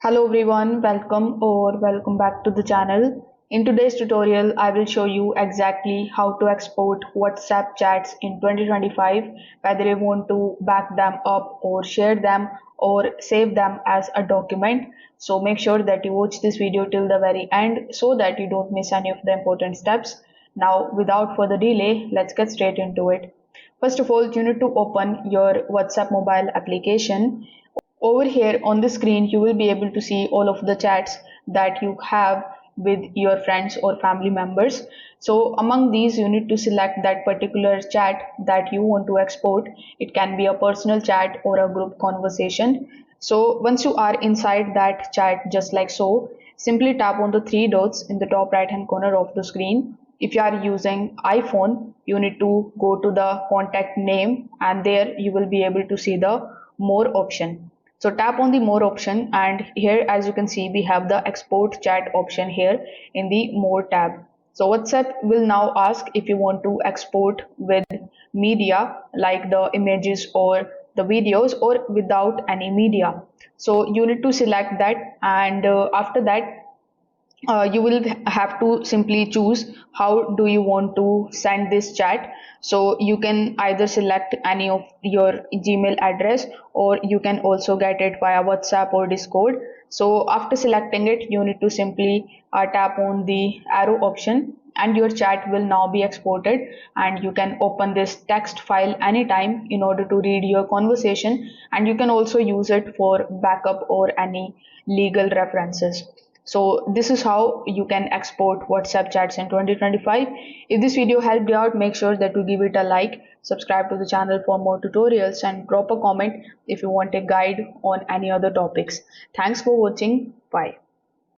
Hello everyone, welcome back to the channel. In today's tutorial, I will show you exactly how to export WhatsApp chats in 2025, whether you want to back them up or share them or save them as a document. So make sure that you watch this video till the very end so that you don't miss any of the important steps. Now, without further delay, let's get straight into it. First of all, you need to open your WhatsApp mobile application. Over here on the screen, you will be able to see all of the chats that you have with your friends or family members. So among these, you need to select that particular chat that you want to export. It can be a personal chat or a group conversation. So once you are inside that chat, just like so, simply tap on the three dots in the top right hand corner of the screen. If you are using iPhone, you need to go to the contact name, and there you will be able to see the more option. So tap on the more option, and here as you can see we have the export chat option here in the more tab. So WhatsApp will now ask if you want to export with media like the images or the videos or without any media. So you need to select that, and after that you will have to simply choose how do you want to send this chat. So you can either select any of your Gmail address, or you can also get it via WhatsApp or Discord. So after selecting it, you need to simply tap on the arrow option, and your chat will now be exported, and you can open this text file anytime in order to read your conversation, and you can also use it for backup or any legal references. So this is how you can export WhatsApp chats in 2025. If this video helped you out, make sure that you give it a like, subscribe to the channel for more tutorials, and drop a comment if you want a guide on any other topics. Thanks for watching. Bye.